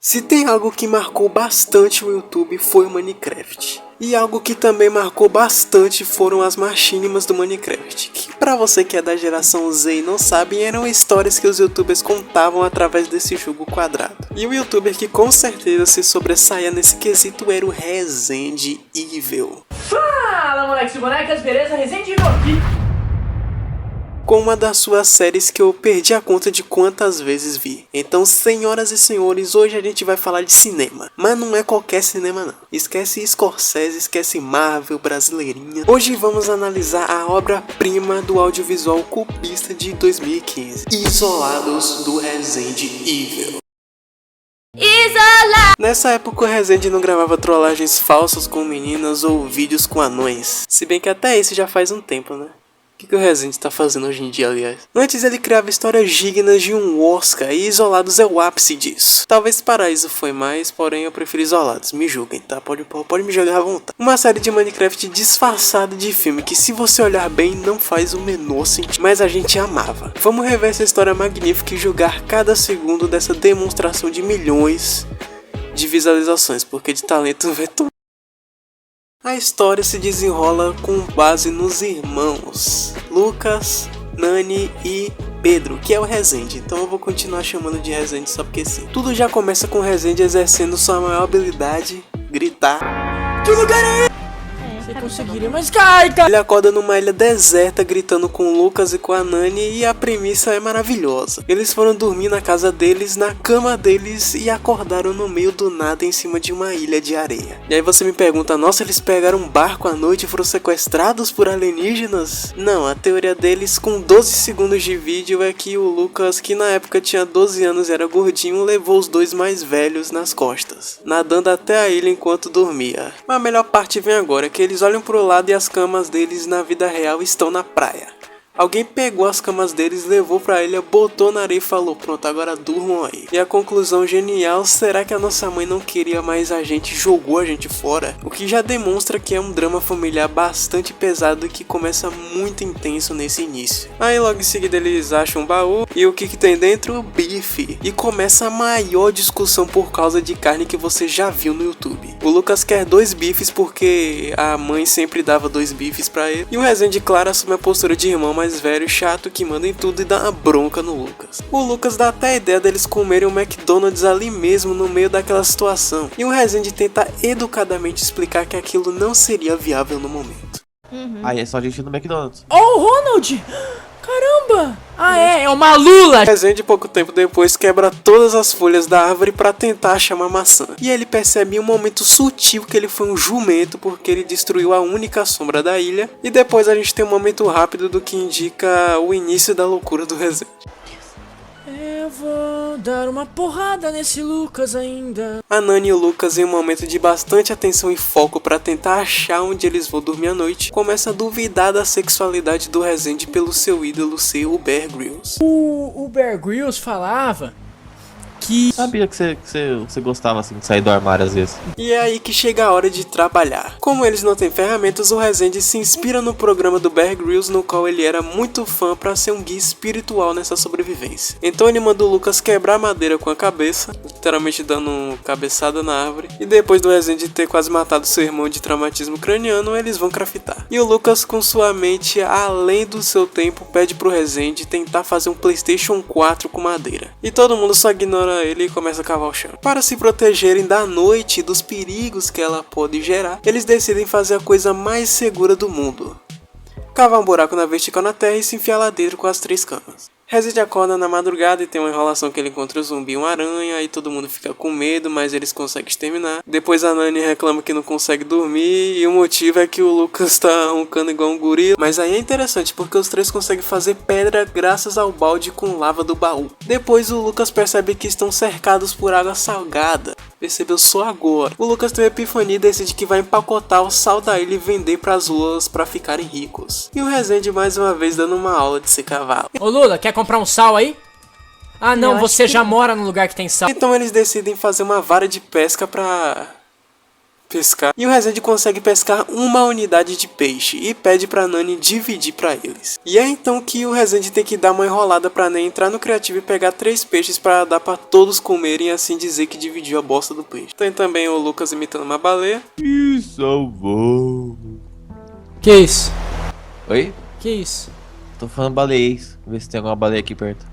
Se tem algo que marcou bastante o YouTube foi o Minecraft. E algo que também marcou bastante foram as machinimas do Minecraft, que pra você que é da geração Z e não sabe, eram histórias que os youtubers contavam através desse jogo quadrado. E o youtuber que com certeza se sobressaia nesse quesito era o Resident Evil. Fala, moleques e bonecas, beleza? Resident Evil aqui. Com uma das suas séries que eu perdi a conta de quantas vezes vi. Então, senhoras e senhores, hoje a gente vai falar de cinema. Mas não é qualquer cinema não. Esquece Scorsese, esquece Marvel, brasileirinha. Hoje vamos analisar a obra-prima do audiovisual cubista de 2015. Isolados do Resident Evil. Nessa época o Resident não gravava trollagens falsas com meninas ou vídeos com anões. Se bem que até isso já faz um tempo, né? O que o Resident tá fazendo hoje em dia, aliás? Antes ele criava histórias dignas de um Oscar e Isolados é o ápice disso. Talvez Paraíso foi mais, porém eu prefiro Isolados, me julguem, tá? Pode me jogar à vontade. Uma série de Minecraft disfarçada de filme que, se você olhar bem, não faz o menor sentido, mas a gente amava. Vamos rever essa história magnífica e julgar cada segundo dessa demonstração de milhões de visualizações, porque de talento vai tudo. A história se desenrola com base nos irmãos Lucas, Nani e Pedro, que é o Resende. Então eu vou continuar chamando de Resende só porque sim. Tudo já começa com o Resende exercendo sua maior habilidade, gritar. Que lugar é esse? Você conseguiria, mas cai! Ele acorda numa ilha deserta gritando com o Lucas e com a Nani e a premissa é maravilhosa. Eles foram dormir na casa deles, na cama deles e acordaram no meio do nada em cima de uma ilha de areia. E aí você me pergunta, nossa, eles pegaram um barco à noite e foram sequestrados por alienígenas? Não, a teoria deles com 12 segundos de vídeo é que o Lucas, que na época tinha 12 anos e era gordinho, levou os dois mais velhos nas costas, nadando até a ilha enquanto dormia. Mas a melhor parte vem agora, que eles olham pro lado e as camas deles na vida real estão na praia. Alguém pegou as camas deles, levou pra ilha, botou na areia e falou, pronto, agora durmam aí. E a conclusão genial, será que a nossa mãe não queria mais a gente, jogou a gente fora? O que já demonstra que é um drama familiar bastante pesado e que começa muito intenso nesse início. Aí logo em seguida eles acham um baú e o que tem dentro? Bife. E começa a maior discussão por causa de carne que você já viu no YouTube. O Lucas quer 2 bifes porque a mãe sempre dava 2 bifes pra ele. E o Resende, claro, assume a postura de irmão mais velho, chato, que manda em tudo e dá uma bronca no Lucas. O Lucas dá até a ideia deles comerem um McDonald's ali mesmo no meio daquela situação. E o Resende tenta educadamente explicar que aquilo não seria viável no momento. Aí é só a gente ir no McDonald's. Oh, Ronald! Caramba! Ah, é uma lula! Resende, pouco tempo depois, quebra todas as folhas da árvore para tentar achar uma maçã. E ele percebe em um momento sutil que ele foi um jumento porque ele destruiu a única sombra da ilha. E depois a gente tem um momento rápido do que indica o início da loucura do Resende. Eu vou dar uma porrada nesse Lucas ainda. A Nani e o Lucas, em um momento de bastante atenção e foco para tentar achar onde eles vão dormir à noite, começa a duvidar da sexualidade do Resende pelo seu ídolo ser o Bear Grylls. O Bear Grylls falava que... Sabia que você gostava assim de sair do armário às vezes. E é aí que chega a hora de trabalhar. Como eles não têm ferramentas, o Resende se inspira no programa do Bear Grylls, no qual ele era muito fã para ser um guia espiritual nessa sobrevivência. Então ele manda o Lucas quebrar madeira com a cabeça, literalmente dando cabeçada na árvore, e depois do Resende ter quase matado seu irmão de traumatismo craniano, eles vão craftar. E o Lucas, com sua mente além do seu tempo, pede pro Resende tentar fazer um PlayStation 4 com madeira. E todo mundo só ignora ele e começa a cavar o chão. Para se protegerem da noite e dos perigos que ela pode gerar, eles decidem fazer a coisa mais segura do mundo: cavar um buraco na vertical na terra e se enfiar lá dentro com as 3 camas. Resende acorda na madrugada e tem uma enrolação que ele encontra o zumbi e uma aranha, aí todo mundo fica com medo, mas eles conseguem exterminar. Depois a Nani reclama que não consegue dormir e o motivo é que o Lucas tá roncando igual um gorila. Mas aí é interessante porque os 3 conseguem fazer pedra graças ao balde com lava do baú. Depois o Lucas percebe que estão cercados por água salgada. Percebeu só agora. O Lucas tem uma epifania e decide que vai empacotar o sal da ilha e vender pras luas pra ficarem ricos. E o Resende mais uma vez dando uma aula de ser cavalo. Ô Lula, quer comprar um sal aí? Ah não, você já mora num lugar que tem sal. Então eles decidem fazer uma vara de pesca pra pescar. E o Resende consegue pescar uma unidade de peixe e pede pra Nani dividir pra eles. E é então que o Resende tem que dar uma enrolada pra Nani entrar no criativo e pegar 3 peixes pra dar pra todos comerem e assim dizer que dividiu a bosta do peixe. Tem também o Lucas imitando uma baleia. Me salvou. Que isso? Oi? Que isso? Tô falando baleiês. Vê se tem alguma baleia aqui perto.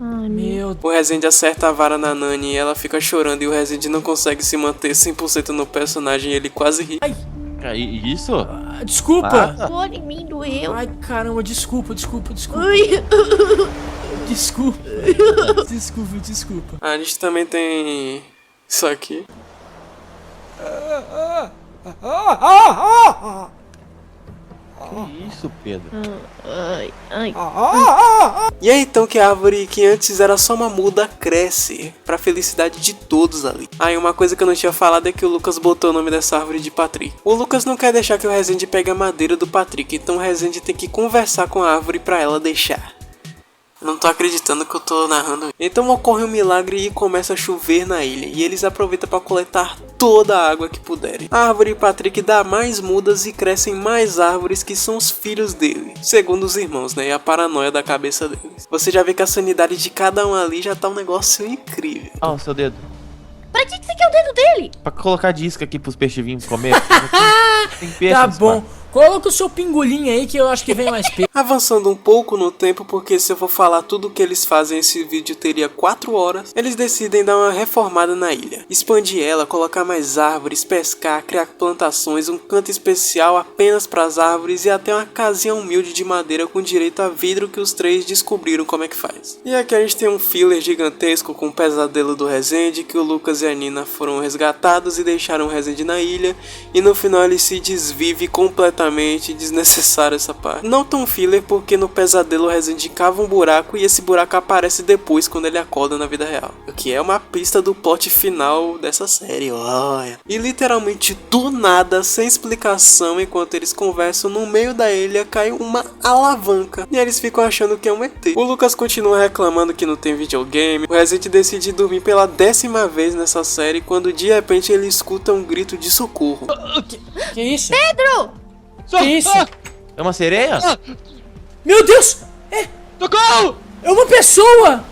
Ai, meu... O Resende acerta a vara na Nani e ela fica chorando e o Resende não consegue se manter 100% no personagem e ele quase ri. Ai, Isso? desculpa. Pô, em mim doeu. Ai, caramba, desculpa. Ai. Desculpa. A gente também tem isso aqui. Que isso, Pedro? Ai. E é então que a árvore que antes era só uma muda cresce, pra felicidade de todos ali. Ah, e uma coisa que eu não tinha falado é que o Lucas botou o nome dessa árvore de Patrick. O Lucas não quer deixar que o Resende pegue a madeira do Patrick, então o Resende tem que conversar com a árvore pra ela deixar. Eu não tô acreditando que eu tô narrando. Então ocorre um milagre e começa a chover na ilha. E eles aproveitam para coletar toda a água que puderem. A árvore Patrick dá mais mudas e crescem mais árvores que são os filhos dele. Segundo os irmãos, né? E a paranoia da cabeça deles. Você já vê que a sanidade de cada um ali já tá um negócio incrível. Ó, o seu dedo. Pra que você quer o dedo dele? Pra colocar disco aqui pros peixes virem comer. Tem peixe Tá nesse bom. quarto. Coloca o seu pingolim aí que eu acho que vem mais peixe. Avançando um pouco no tempo, porque se eu for falar tudo o que eles fazem, esse vídeo teria 4 horas. Eles decidem dar uma reformada na ilha, expandir ela, colocar mais árvores, pescar, criar plantações, um canto especial apenas para as árvores e até uma casinha humilde de madeira com direito a vidro que os 3 descobriram como é que faz. E aqui a gente tem um filler gigantesco com o pesadelo do Resende, que o Lucas e a Nina foram resgatados e deixaram o Resende na ilha, e no final ele se desvive completamente. Desnecessário essa parte. Não tão filler porque no pesadelo o Resende cava um buraco e esse buraco aparece depois quando ele acorda na vida real. O que é uma pista do plot final dessa série, olha. E literalmente do nada, sem explicação, enquanto eles conversam, no meio da ilha cai uma alavanca e eles ficam achando que é um ET. O Lucas continua reclamando que não tem videogame. O Resende decide dormir pela 10ª vez nessa série quando de repente ele escuta um grito de socorro. Que isso? Pedro! Que isso? É uma sereia? Meu Deus! Socorro! É uma pessoa!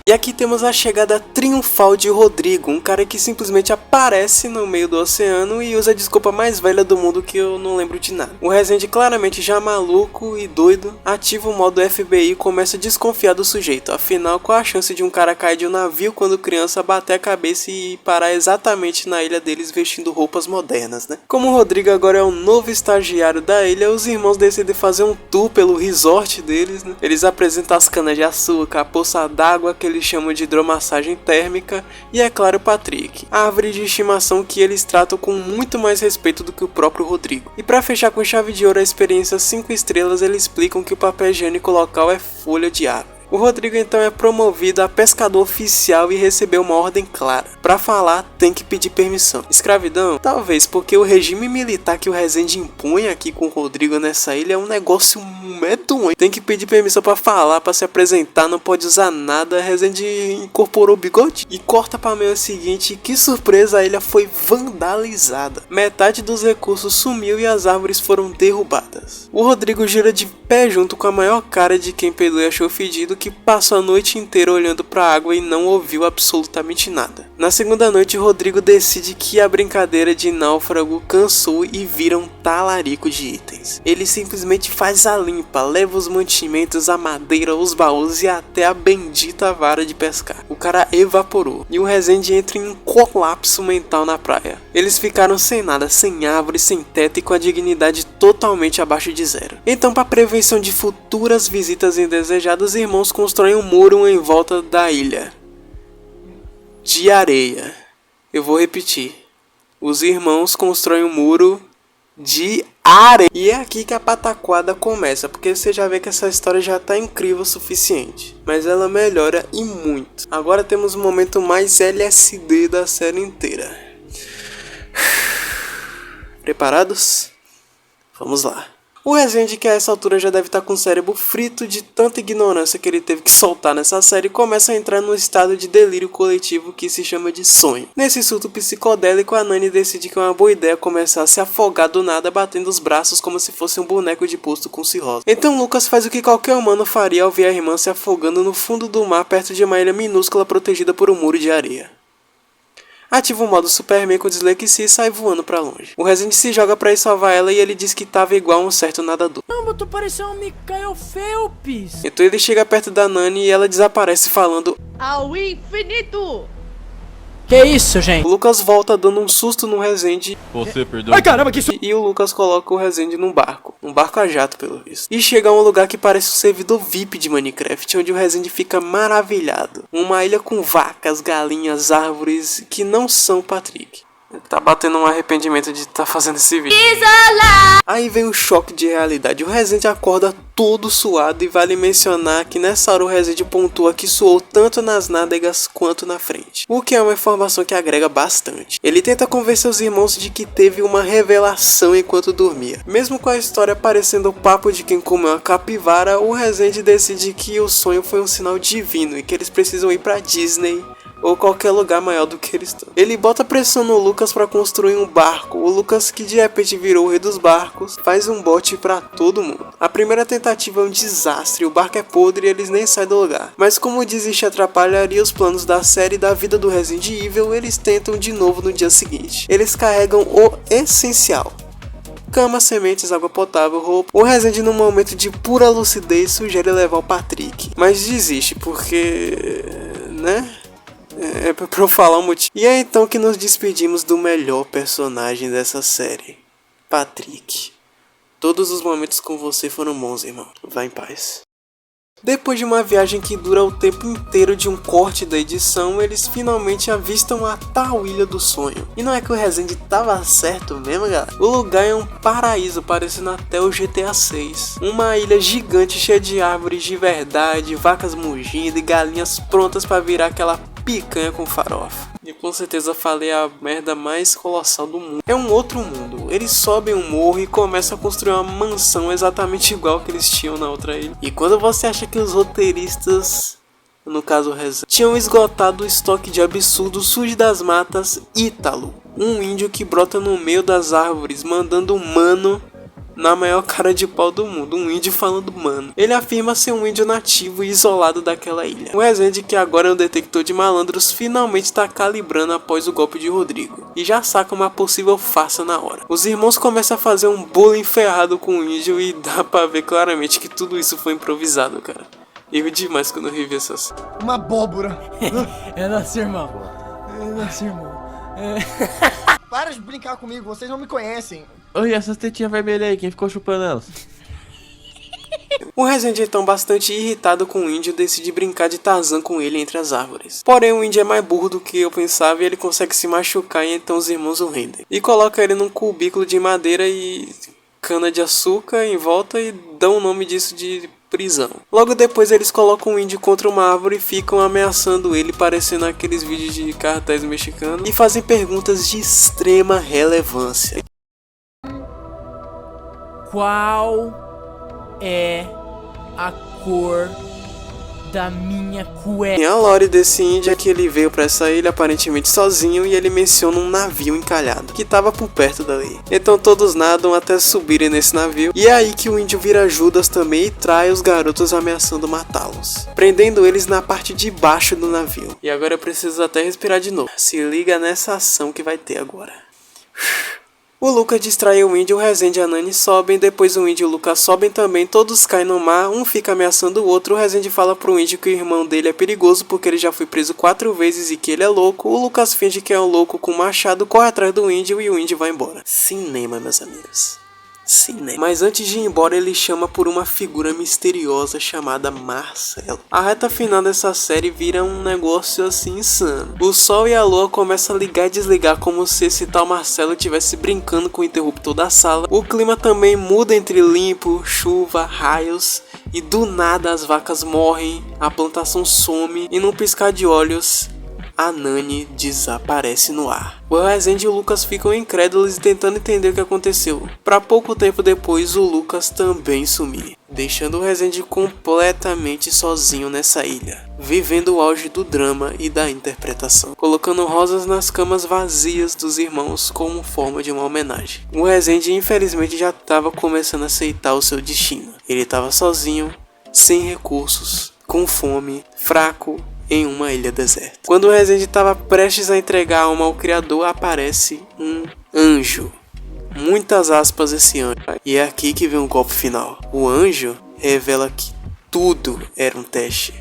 E aqui temos a chegada triunfal de Rodrigo, um cara que simplesmente aparece no meio do oceano e usa a desculpa mais velha do mundo que eu não lembro de nada. O Resende, claramente já maluco e doido, ativa o modo FBI e começa a desconfiar do sujeito. Afinal, qual a chance de um cara cair de um navio quando criança, bater a cabeça e parar exatamente na ilha deles vestindo roupas modernas, né? Como o Rodrigo agora é o novo estagiário da ilha, os irmãos decidem fazer um tour pelo resort deles, né? Eles apresentam as canas de açúcar, a poça d'água que eles chamam de hidromassagem térmica e, é claro, Patrick, a árvore de estimação que eles tratam com muito mais respeito do que o próprio Rodrigo. E para fechar com chave de ouro a experiência 5 estrelas, eles explicam que o papel higiênico local é folha de árvore. O Rodrigo então é promovido a pescador oficial e recebeu uma ordem clara. Pra falar, tem que pedir permissão. Escravidão? Talvez, porque o regime militar que o Resende impõe aqui com o Rodrigo nessa ilha é um negócio medonho. Tem que pedir permissão pra falar, pra se apresentar, não pode usar nada. Resende incorporou o bigode. E corta pra manhã seguinte, que surpresa, a ilha foi vandalizada. Metade dos recursos sumiu e as árvores foram derrubadas. O Rodrigo gira de pé junto com a maior cara de quem perdoou e achou fedido, que passou a noite inteira olhando para a água e não ouviu absolutamente nada. Na segunda noite, Rodrigo decide que a brincadeira de náufrago cansou e vira um talarico de itens. Ele simplesmente faz a limpa, leva os mantimentos, a madeira, os baús e até a bendita vara de pescar. O cara evaporou e o Resende entra em um colapso mental na praia. Eles ficaram sem nada, sem árvore, sem teto e com a dignidade totalmente abaixo de zero. Então, para prevenção de futuras visitas indesejadas, os irmãos constroem um muro em volta da ilha de areia. Eu vou repetir. Os irmãos constroem um muro de areia. E é aqui que a pataquada começa, porque você já vê que essa história já tá incrível o suficiente, mas ela melhora e muito. Agora temos o momento mais LSD da série inteira. Preparados? Vamos lá. O Resende, que a essa altura já deve estar com o cérebro frito de tanta ignorância que ele teve que soltar nessa série, começa a entrar num estado de delírio coletivo que se chama de sonho. Nesse surto psicodélico, a Nani decide que é uma boa ideia começar a se afogar do nada batendo os braços como se fosse um boneco de posto com cirrose. Então Lucas faz o que qualquer humano faria ao ver a irmã se afogando no fundo do mar perto de uma ilha minúscula protegida por um muro de areia. Ativa o modo Superman com dislexia e sai voando pra longe. O Resende se joga pra ir salvar ela e ele diz que tava igual a um certo nadador. Caramba, tu pareceu um Michael Phelps. Então ele chega perto da Nani e ela desaparece falando: Ao infinito! Que isso, gente? o Lucas volta dando um susto no Resende Você perdoa. Ai, caramba, que isso... e o Lucas coloca o Resende num barco a jato pelo visto, e chega a um lugar que parece um servidor VIP de Minecraft, onde o Resende fica maravilhado. Uma ilha com vacas, galinhas, árvores que não são Patrick. Ele tá batendo um arrependimento de estar fazendo esse vídeo. Aí vem o choque de realidade. O Resende acorda todo suado e vale mencionar que nessa hora o Resende pontua que suou tanto nas nádegas quanto na frente. O que é uma informação que agrega bastante. Ele tenta convencer os irmãos de que teve uma revelação enquanto dormia. Mesmo com a história parecendo o papo de quem comeu uma capivara, o Resende decide que o sonho foi um sinal divino e que eles precisam ir pra Disney ou qualquer lugar maior do que eles estão. Ele bota pressão no Lucas para construir um barco. O Lucas, que de repente virou o rei dos barcos, faz um bote para todo mundo. A primeira tentativa é um desastre, o barco é podre e eles nem saem do lugar. Mas como o desiste atrapalharia os planos da série e da vida do Resident Evil, eles tentam de novo no dia seguinte. Eles carregam o essencial: cama, sementes, água potável, roupa. O Resende, num momento de pura lucidez, sugere levar o Patrick, mas desiste porque... né? É pra eu falar um motivo. E é então que nos despedimos do melhor personagem dessa série, Patrick. Todos os momentos com você foram bons, irmão. Vá em paz. Depois de uma viagem que dura o tempo inteiro de um corte da edição, eles finalmente avistam a tal Ilha do Sonho. E não é que o Resende tava certo mesmo, galera? O lugar é um paraíso, parecendo até o GTA 6. Uma ilha gigante cheia de árvores de verdade, vacas mugindo e galinhas prontas para virar aquela picanha com farofa. E com certeza falei a merda mais colossal do mundo. É um outro mundo. Eles sobem um morro e começam a construir uma mansão exatamente igual que eles tinham na outra ilha. E quando você acha que os roteiristas, no caso o Resende, tinham esgotado o estoque de absurdo, surge das matas Ítalo, um índio que brota no meio das árvores, mandando um mano na maior cara de pau do mundo, um índio falando mano. Ele afirma ser um índio nativo e isolado daquela ilha. O Resende, que agora é um detector de malandros, finalmente está calibrando após o golpe de Rodrigo, e já saca uma possível farsa na hora. Os irmãos começam a fazer um bolo enferrado com o índio e dá pra ver claramente que tudo isso foi improvisado, cara. Eu ri demais quando eu revi essas. Uma abóbora. É nosso irmão. É nosso irmão. Para de brincar comigo, vocês não me conhecem. Oi, essas tetinhas vermelhas aí, quem ficou chupando elas? O Resende, então bastante irritado com o índio, decide brincar de Tarzan com ele entre as árvores. Porém o índio é mais burro do que eu pensava e ele consegue se machucar, e então os irmãos o rendem. E coloca ele num cubículo de madeira e cana de açúcar em volta e dão o nome disso de prisão. Logo depois eles colocam o índio contra uma árvore e ficam ameaçando ele, parecendo aqueles vídeos de cartaz mexicano, e fazem perguntas de extrema relevância. Qual é a cor da minha cueca? E a lore desse índio é que ele veio pra essa ilha aparentemente sozinho e ele menciona um navio encalhado que tava por perto dali. Então todos nadam até subirem nesse navio, e é aí que o índio vira Judas também e trai os garotos ameaçando matá-los, prendendo eles na parte de baixo do navio. E agora eu preciso até respirar de novo. Se liga nessa ação que vai ter agora. O Lucas distrai o índio, o Resende e a Nani sobem, depois o índio e o Lucas sobem também, todos caem no mar, um fica ameaçando o outro. O Resende fala pro índio que o irmão dele é perigoso porque ele já foi preso 4 vezes e que ele é louco. O Lucas finge que é um louco com um machado, corre atrás do índio e o índio vai embora. Cinema, meus amigos. Cinema. Mas antes de ir embora, ele chama por uma figura misteriosa chamada Marcelo. A reta final dessa série vira um negócio assim insano. O sol e a lua começam a ligar e desligar como se esse tal Marcelo estivesse brincando com o interruptor da sala. O clima também muda entre limpo, chuva, raios, e do nada as vacas morrem, a plantação some e num piscar de olhos a Nani desaparece no ar. O Resende e o Lucas ficam incrédulos e tentando entender o que aconteceu. Para pouco tempo depois, o Lucas também sumir, deixando o Resende completamente sozinho nessa ilha, vivendo o auge do drama e da interpretação, colocando rosas nas camas vazias dos irmãos como forma de uma homenagem. O Resende infelizmente já estava começando a aceitar o seu destino. Ele estava sozinho, sem recursos, com fome, fraco, em uma ilha deserta. Quando o Resende estava prestes a entregar a alma ao Criador, aparece um anjo. Muitas aspas esse anjo. E é aqui que vem o golpe final. O anjo revela que tudo era um teste.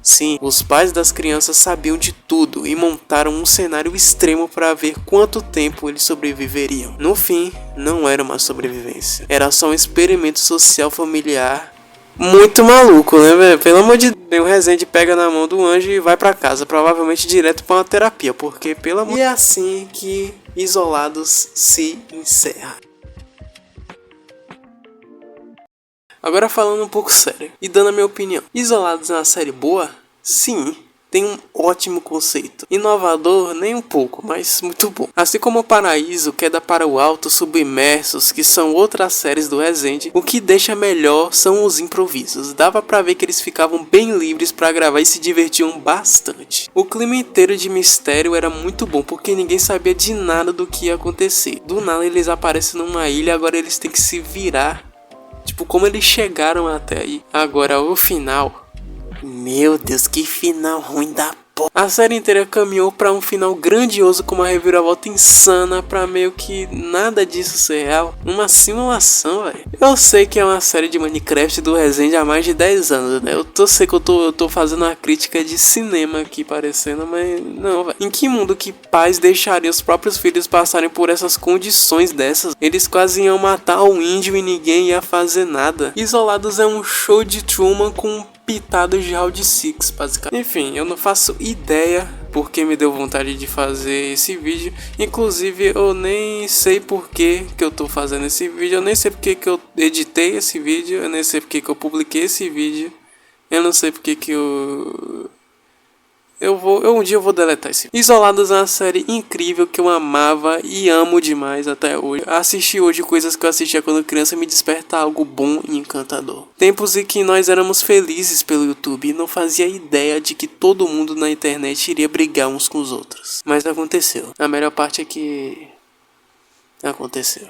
Sim, os pais das crianças sabiam de tudo e montaram um cenário extremo para ver quanto tempo eles sobreviveriam. No fim, não era uma sobrevivência. Era só um experimento social familiar muito maluco, né, velho? Pelo amor de Deus. O Resende pega na mão do anjo e vai pra casa, provavelmente direto pra uma terapia, porque pelo amor... E é assim que Isolados se encerra. Agora falando um pouco sério e dando a minha opinião. Isolados é uma série boa? Sim. Tem um ótimo conceito. Inovador, nem um pouco, mas muito bom. Assim como o Paraíso, Queda para o Alto, Submersos, que são outras séries do Resende, o que deixa melhor são os improvisos. Dava pra ver que eles ficavam bem livres pra gravar e se divertiam bastante. O clima inteiro de mistério era muito bom, porque ninguém sabia de nada do que ia acontecer. Do nada eles aparecem numa ilha, agora eles têm que se virar. Tipo, como eles chegaram até aí. Agora, o final... Meu Deus, que final ruim da porra. A série inteira caminhou pra um final grandioso com uma reviravolta insana pra meio que nada disso ser real. Uma simulação, velho. Eu sei que é uma série de Minecraft do Resende há mais de 10 anos, né? Sei que eu tô fazendo uma crítica de cinema aqui parecendo, mas não, velho. Em que mundo que pais deixariam os próprios filhos passarem por essas condições dessas? Eles quase iam matar o índio e ninguém ia fazer nada. Isolados é um show de Truman com pitados de Round 6, basicamente. Enfim, eu não faço ideia porque me deu vontade de fazer esse vídeo. Inclusive, eu nem sei por que eu tô fazendo esse vídeo. Eu nem sei porque que eu editei esse vídeo. Eu nem sei porque que eu publiquei esse vídeo. Eu não sei porque que um dia eu vou deletar esse. Isolados é uma série incrível que eu amava e amo demais até hoje. Assistir hoje coisas que eu assistia quando criança me desperta algo bom e encantador. Tempos em que nós éramos felizes pelo YouTube e não fazia ideia de que todo mundo na internet iria brigar uns com os outros. Mas aconteceu. A melhor parte é que... aconteceu.